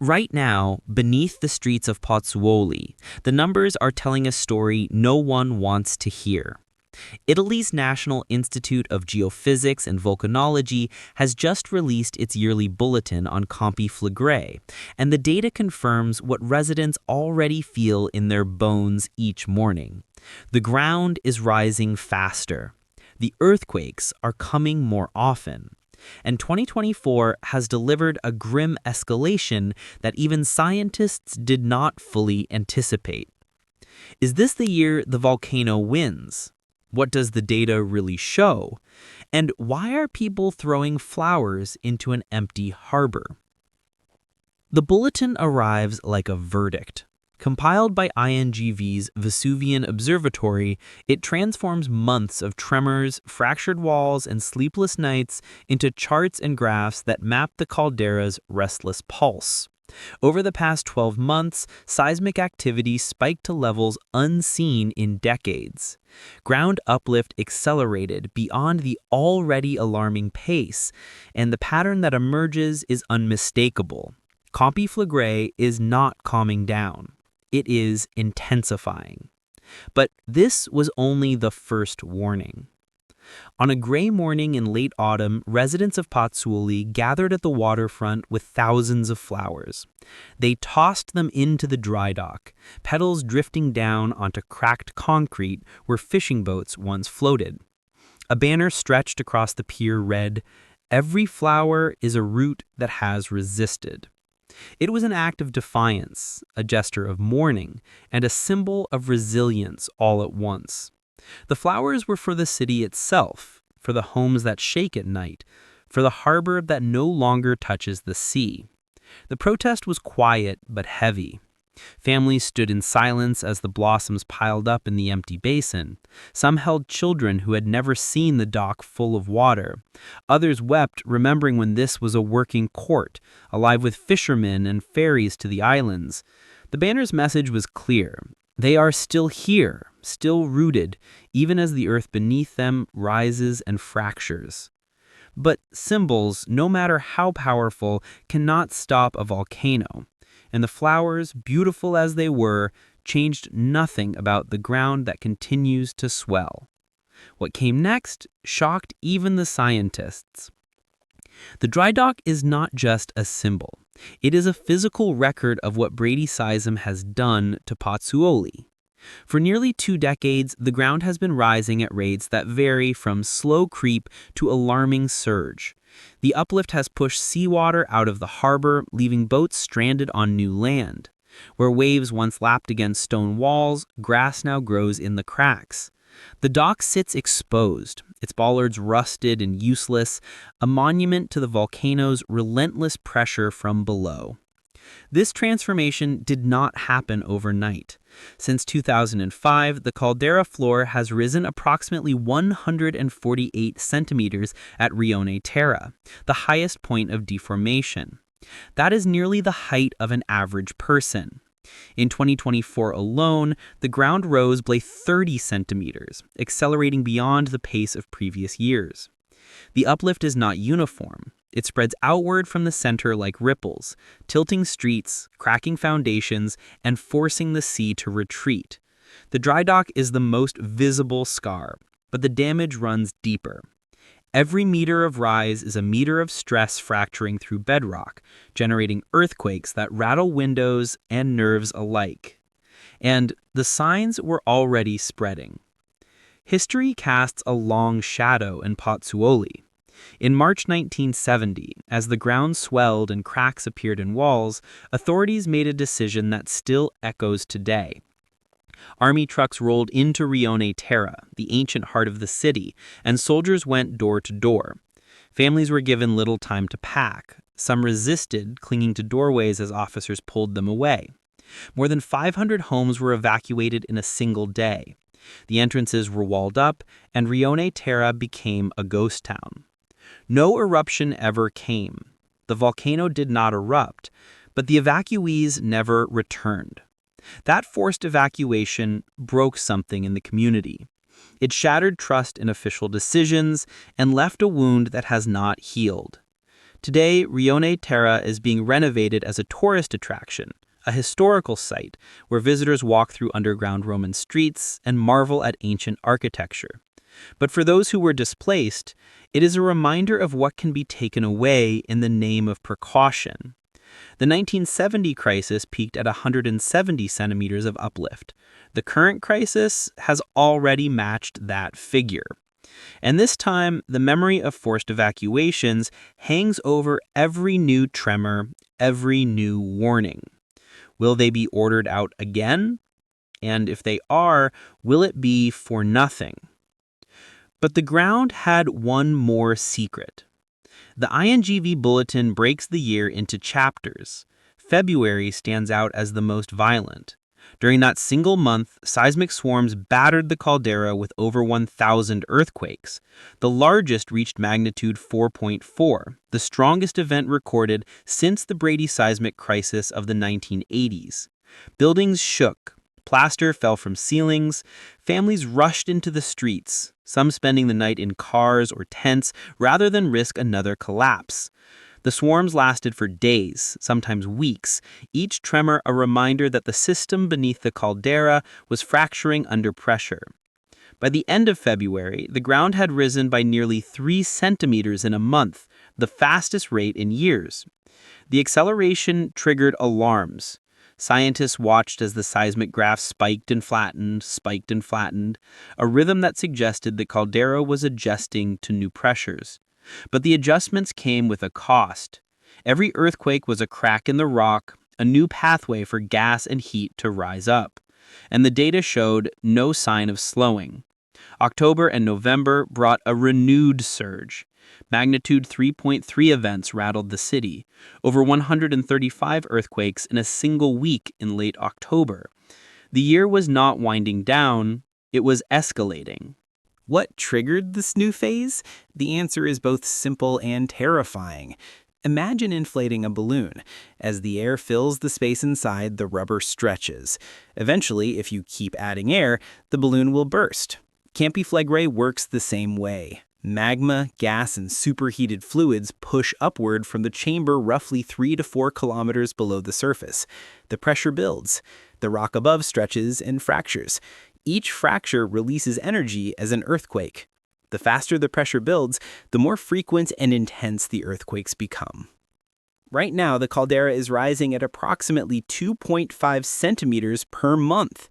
Right now, beneath the streets of Pozzuoli, the numbers are telling a story no one wants to hear. Italy's National Institute of Geophysics and Volcanology has just released its yearly bulletin on Campi Flegrei, and the data confirms what residents already feel in their bones each morning. The ground is rising faster. The earthquakes are coming more often. And 2024 has delivered a grim escalation that even scientists did not fully anticipate. Is this the year the volcano wins? What does the data really show? And why are people throwing flowers into an empty harbor? The bulletin arrives like a verdict. Compiled by INGV's Vesuvian Observatory, it transforms months of tremors, fractured walls, and sleepless nights into charts and graphs that map the caldera's restless pulse. Over the past 12 months, seismic activity spiked to levels unseen in decades. Ground uplift accelerated beyond the already alarming pace, and the pattern that emerges is unmistakable. Campi Flegrei is not calming down. It is intensifying. But this was only the first warning. On a gray morning in late autumn, residents of Pozzuoli gathered at the waterfront with thousands of flowers. They tossed them into the dry dock, petals drifting down onto cracked concrete where fishing boats once floated. A banner stretched across the pier read, "Every flower is a root that has resisted." It was an act of defiance, a gesture of mourning, and a symbol of resilience all at once. The flowers were for the city itself, for the homes that shake at night, for the harbor that no longer touches the sea. The protest was quiet but heavy. Families stood in silence as the blossoms piled up in the empty basin. Some held children who had never seen the dock full of water. Others wept, remembering when this was a working court, alive with fishermen and ferries to the islands. The banner's message was clear. They are still here, still rooted, even as the earth beneath them rises and fractures. But symbols, no matter how powerful, cannot stop a volcano. And the flowers, beautiful as they were, changed nothing about the ground that continues to swell. What came next shocked even the scientists. The dry dock is not just a symbol. It is a physical record of what Brady seism has done to Pozzuoli. For nearly 2 decades, the ground has been rising at rates that vary from slow creep to alarming surge. The uplift has pushed seawater out of the harbor, leaving boats stranded on new land. Where waves once lapped against stone walls, grass now grows in the cracks. The dock sits exposed, its bollards rusted and useless, a monument to the volcano's relentless pressure from below. This transformation did not happen overnight. Since 2005, the caldera floor has risen approximately 148 centimeters at Rione Terra, the highest point of deformation. That is nearly the height of an average person. In 2024 alone, the ground rose by 30 centimeters, accelerating beyond the pace of previous years. The uplift is not uniform. It spreads outward from the center like ripples, tilting streets, cracking foundations, and forcing the sea to retreat. The dry dock is the most visible scar, but the damage runs deeper. Every meter of rise is a meter of stress fracturing through bedrock, generating earthquakes that rattle windows and nerves alike. And the signs were already spreading. History casts a long shadow in Pozzuoli. In March 1970, as the ground swelled and cracks appeared in walls, authorities made a decision that still echoes today. Army trucks rolled into Rione Terra, the ancient heart of the city, and soldiers went door to door. Families were given little time to pack. Some resisted, clinging to doorways as officers pulled them away. More than 500 homes were evacuated in a single day. The entrances were walled up, and Rione Terra became a ghost town. No eruption ever came. The volcano did not erupt, but the evacuees never returned. That forced evacuation broke something in the community. It shattered trust in official decisions and left a wound that has not healed. Today, Rione Terra is being renovated as a tourist attraction, a historical site where visitors walk through underground Roman streets and marvel at ancient architecture. But for those who were displaced, it is a reminder of what can be taken away in the name of precaution. The 1970 crisis peaked at 170 centimeters of uplift. The current crisis has already matched that figure. And this time, the memory of forced evacuations hangs over every new tremor, every new warning. Will they be ordered out again? And if they are, will it be for nothing? But the ground had one more secret. The INGV bulletin breaks the year into chapters. February stands out as the most violent. During that single month, seismic swarms battered the caldera with over 1,000 earthquakes. The largest reached magnitude 4.4, the strongest event recorded since the Brady seismic crisis of the 1980s. Buildings shook. Plaster fell from ceilings. Families rushed into the streets, some spending the night in cars or tents rather than risk another collapse. The swarms lasted for days, sometimes weeks, each tremor a reminder that the system beneath the caldera was fracturing under pressure. By the end of February, the ground had risen by nearly 3 centimeters in a month, the fastest rate in years. The acceleration triggered alarms. Scientists watched as the seismic graph spiked and flattened, a rhythm that suggested the caldera was adjusting to new pressures. But the adjustments came with a cost. Every earthquake was a crack in the rock, a new pathway for gas and heat to rise up. And the data showed no sign of slowing. October and November brought a renewed surge. Magnitude 3.3 events rattled the city, over 135 earthquakes in a single week in late October. The year was not winding down, it was escalating. What triggered this new phase? The answer is both simple and terrifying. Imagine inflating a balloon. As the air fills the space inside, the rubber stretches. Eventually, if you keep adding air, the balloon will burst. Campi Flegrei works the same way. Magma, gas, and superheated fluids push upward from the chamber roughly 3 to 4 kilometers below the surface. The pressure builds. The rock above stretches and fractures. Each fracture releases energy as an earthquake. The faster the pressure builds, the more frequent and intense the earthquakes become. Right now, the caldera is rising at approximately 2.5 centimeters per month.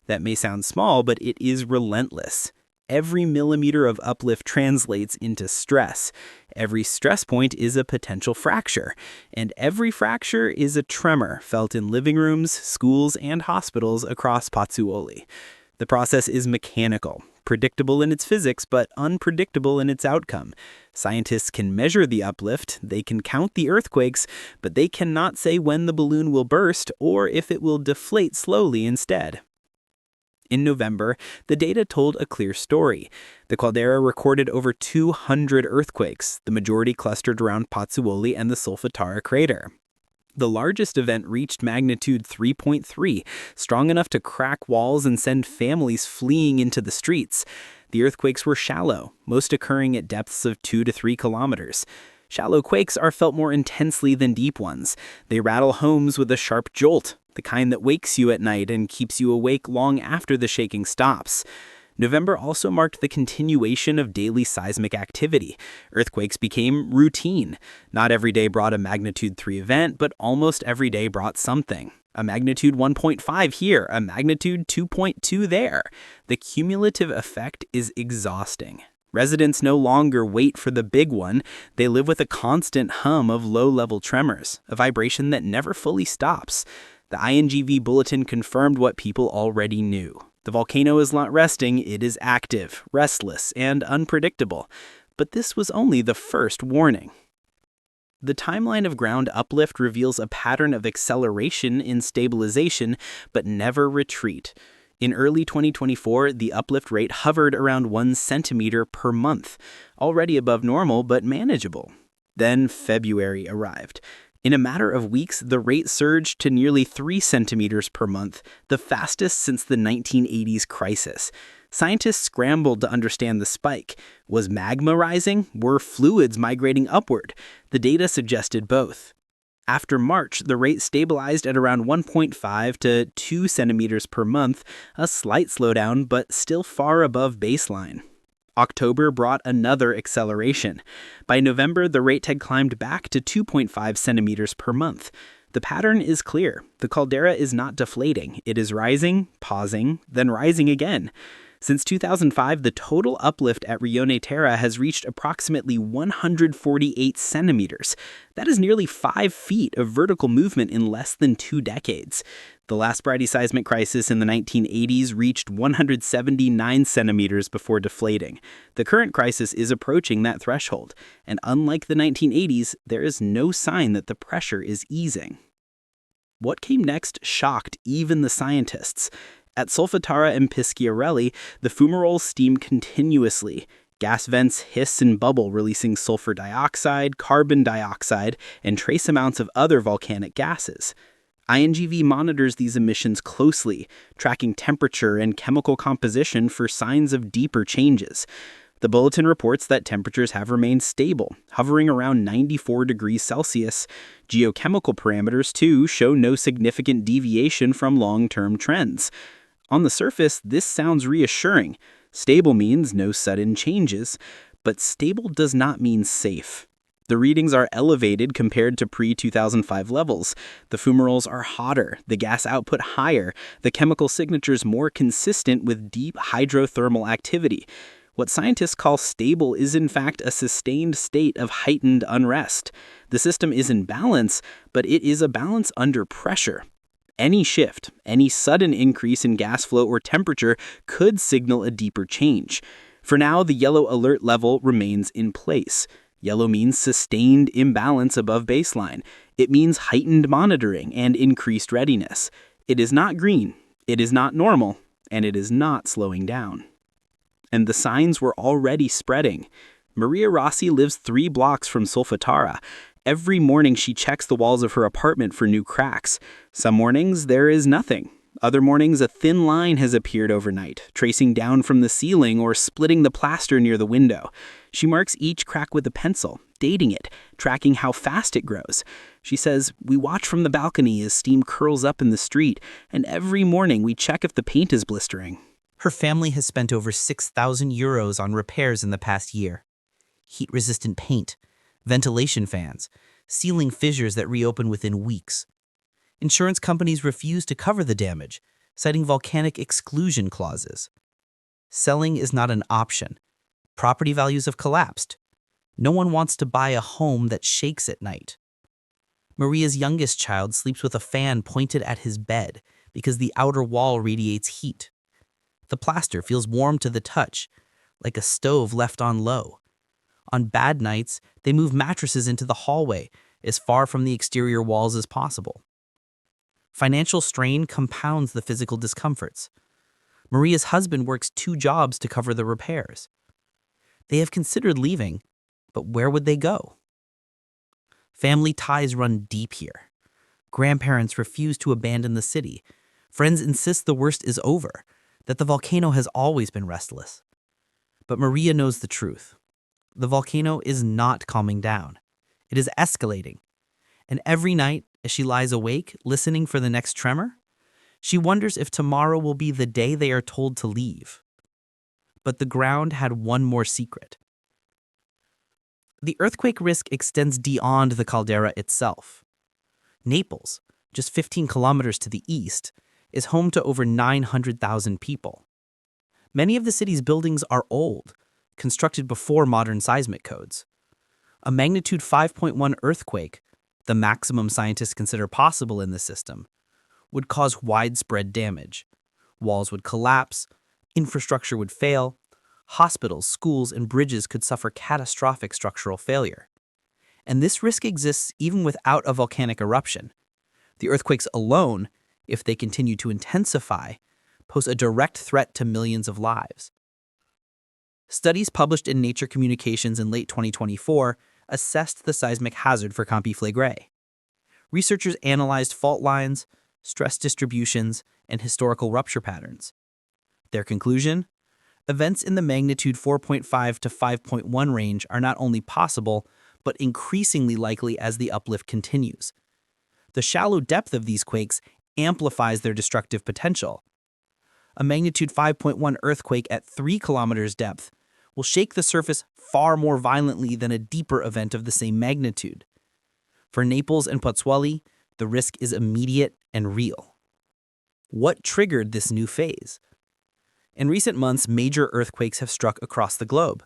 That may sound small, but it is relentless. Every millimeter of uplift translates into stress. Every stress point is a potential fracture. And every fracture is a tremor felt in living rooms, schools, and hospitals across Pozzuoli. The process is mechanical, predictable in its physics, but unpredictable in its outcome. Scientists can measure the uplift, they can count the earthquakes, but they cannot say when the balloon will burst or if it will deflate slowly instead. In November, the data told a clear story. The caldera recorded over 200 earthquakes, the majority clustered around Pozzuoli and the Solfatara crater. The largest event reached magnitude 3.3, strong enough to crack walls and send families fleeing into the streets. The earthquakes were shallow, most occurring at depths of 2 to 3 kilometers. Shallow quakes are felt more intensely than deep ones. They rattle homes with a sharp jolt, the kind that wakes you at night and keeps you awake long after the shaking stops. November also marked the continuation of daily seismic activity. Earthquakes became routine. Not every day brought a magnitude 3 event, but almost every day brought something. A magnitude 1.5 here, a magnitude 2.2 there. The cumulative effect is exhausting. Residents no longer wait for the big one. They live with a constant hum of low-level tremors, a vibration that never fully stops. The INGV bulletin confirmed what people already knew. The volcano is not resting, it is active, restless, and unpredictable. But this was only the first warning. The timeline of ground uplift reveals a pattern of acceleration in stabilization, but never retreat. In early 2024, the uplift rate hovered around 1 centimeter per month, already above normal but manageable. Then February arrived. In a matter of weeks, the rate surged to nearly 3 centimeters per month, the fastest since the 1980s crisis. Scientists scrambled to understand the spike. Was magma rising? Were fluids migrating upward? The data suggested both. After March, the rate stabilized at around 1.5 to 2 centimeters per month, a slight slowdown, but still far above baseline. October brought another acceleration. By November, the rate had climbed back to 2.5 centimeters per month. The pattern is clear. The caldera is not deflating. It is rising, pausing, then rising again. Since 2005, the total uplift at Rione Terra has reached approximately 148 centimeters. That is nearly 5 feet of vertical movement in less than 2 decades. The last bradyseismic crisis in the 1980s reached 179 centimeters before deflating. The current crisis is approaching that threshold, and unlike the 1980s, there is no sign that the pressure is easing. What came next shocked even the scientists. At Solfatara and Pisciarelli, the fumaroles steam continuously. Gas vents hiss and bubble, releasing sulfur dioxide, carbon dioxide, and trace amounts of other volcanic gases. INGV monitors these emissions closely, tracking temperature and chemical composition for signs of deeper changes. The bulletin reports that temperatures have remained stable, hovering around 94 degrees Celsius. Geochemical parameters, too, show no significant deviation from long-term trends. On the surface, this sounds reassuring. Stable means no sudden changes, but stable does not mean safe. The readings are elevated compared to pre-2005 levels. The fumaroles are hotter, the gas output higher, the chemical signatures more consistent with deep hydrothermal activity. What scientists call stable is in fact a sustained state of heightened unrest. The system is in balance, but it is a balance under pressure. Any shift, any sudden increase in gas flow or temperature could signal a deeper change. For now, the yellow alert level remains in place. Yellow means sustained imbalance above baseline. It means heightened monitoring and increased readiness. It is not green, it is not normal, and it is not slowing down. And the signs were already spreading. Maria Rossi lives 3 blocks from Solfatara. Every morning she checks the walls of her apartment for new cracks. Some mornings there is nothing. Other mornings a thin line has appeared overnight, tracing down from the ceiling or splitting the plaster near the window. She marks each crack with a pencil, dating it, tracking how fast it grows. She says, "We watch from the balcony as steam curls up in the street, and every morning we check if the paint is blistering." Her family has spent over €6,000 on repairs in the past year. Heat-resistant paint, ventilation fans, ceiling fissures that reopen within weeks. Insurance companies refuse to cover the damage, citing volcanic exclusion clauses. Selling is not an option. Property values have collapsed. No one wants to buy a home that shakes at night. Maria's youngest child sleeps with a fan pointed at his bed because the outer wall radiates heat. The plaster feels warm to the touch, like a stove left on low. On bad nights, they move mattresses into the hallway, as far from the exterior walls as possible. Financial strain compounds the physical discomforts. Maria's husband works 2 jobs to cover the repairs. They have considered leaving, but where would they go? Family ties run deep here. Grandparents refuse to abandon the city. Friends insist the worst is over, that the volcano has always been restless. But Maria knows the truth. The volcano is not calming down. It is escalating. And every night, as she lies awake, listening for the next tremor, she wonders if tomorrow will be the day they are told to leave. But the ground had one more secret. The earthquake risk extends beyond the caldera itself. Naples, just 15 kilometers to the east, is home to over 900,000 people. Many of the city's buildings are old, constructed before modern seismic codes. A magnitude 5.1 earthquake, the maximum scientists consider possible in the system, would cause widespread damage. Walls would collapse, infrastructure would fail, hospitals, schools, and bridges could suffer catastrophic structural failure. And this risk exists even without a volcanic eruption. The earthquakes alone, if they continue to intensify, pose a direct threat to millions of lives. Studies published in Nature Communications in late 2024 assessed the seismic hazard for Campi Flegrei. Researchers analyzed fault lines, stress distributions, and historical rupture patterns. Their conclusion? Events in the magnitude 4.5 to 5.1 range are not only possible, but increasingly likely as the uplift continues. The shallow depth of these quakes amplifies their destructive potential. A magnitude 5.1 earthquake at 3 kilometers depth will shake the surface far more violently than a deeper event of the same magnitude. For Naples and Pozzuoli, the risk is immediate and real. What triggered this new phase? In recent months, major earthquakes have struck across the globe.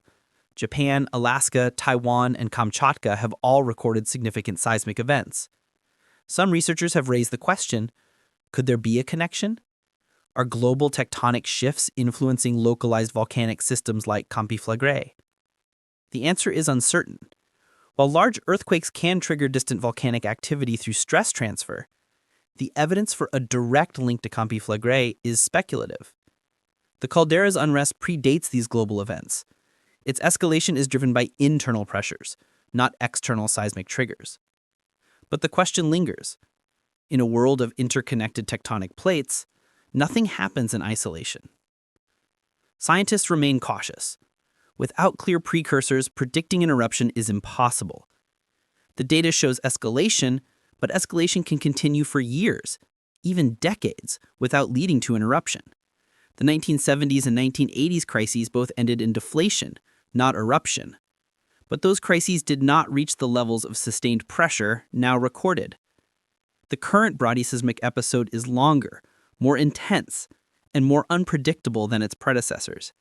Japan, Alaska, Taiwan, and Kamchatka have all recorded significant seismic events. Some researchers have raised the question, could there be a connection? Are global tectonic shifts influencing localized volcanic systems like Campi Flegrei? The answer is uncertain. While large earthquakes can trigger distant volcanic activity through stress transfer, the evidence for a direct link to Campi Flegrei is speculative. The caldera's unrest predates these global events. Its escalation is driven by internal pressures, not external seismic triggers. But the question lingers. In a world of interconnected tectonic plates, nothing happens in isolation. Scientists remain cautious. Without clear precursors, predicting an eruption is impossible. The data shows escalation, but escalation can continue for years, even decades, without leading to an eruption. The 1970s and 1980s crises both ended in deflation, not eruption. But those crises did not reach the levels of sustained pressure now recorded. The current seismic episode is longer, more intense, and more unpredictable than its predecessors.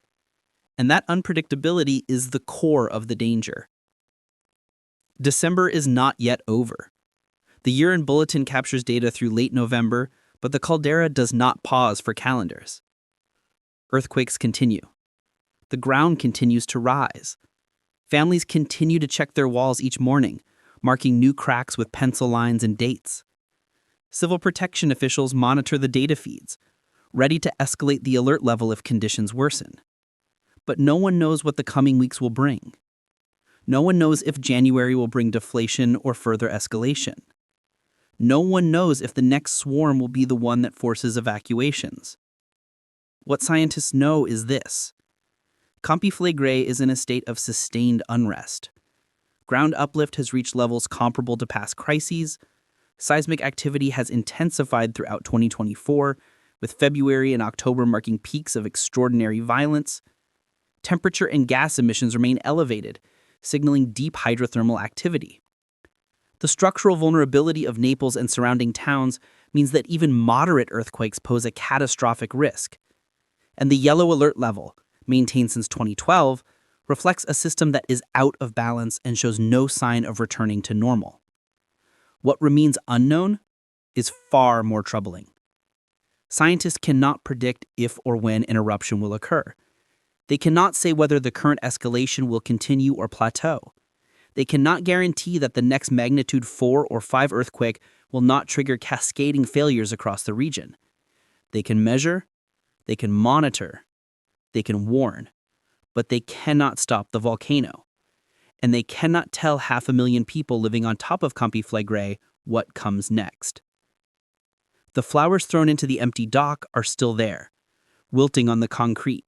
And that unpredictability is the core of the danger. December is not yet over. The year-end bulletin captures data through late November, but the caldera does not pause for calendars. Earthquakes continue. The ground continues to rise. Families continue to check their walls each morning, marking new cracks with pencil lines and dates. Civil protection officials monitor the data feeds, ready to escalate the alert level if conditions worsen. But no one knows what the coming weeks will bring. No one knows if January will bring deflation or further escalation. No one knows if the next swarm will be the one that forces evacuations. What scientists know is this. Campi Flegrei is in a state of sustained unrest. Ground uplift has reached levels comparable to past crises. Seismic activity has intensified throughout 2024, with February and October marking peaks of extraordinary violence. Temperature and gas emissions remain elevated, signaling deep hydrothermal activity. The structural vulnerability of Naples and surrounding towns means that even moderate earthquakes pose a catastrophic risk. And the yellow alert level, maintained since 2012, reflects a system that is out of balance and shows no sign of returning to normal. What remains unknown is far more troubling. Scientists cannot predict if or when an eruption will occur. They cannot say whether the current escalation will continue or plateau. They cannot guarantee that the next magnitude 4 or 5 earthquake will not trigger cascading failures across the region. They can measure, they can monitor, they can warn, but they cannot stop the volcano. And they cannot tell 500,000 people living on top of Campi Flegrei what comes next. The flowers thrown into the empty dock are still there, wilting on the concrete.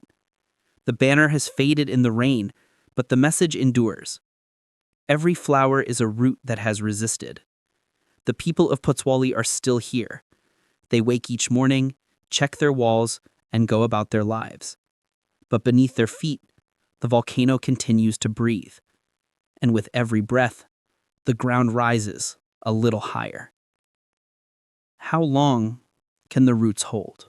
The banner has faded in the rain, but the message endures. Every flower is a root that has resisted. The people of Pozzuoli are still here. They wake each morning, check their walls, and go about their lives. But beneath their feet, the volcano continues to breathe. And with every breath, the ground rises a little higher. How long can the roots hold?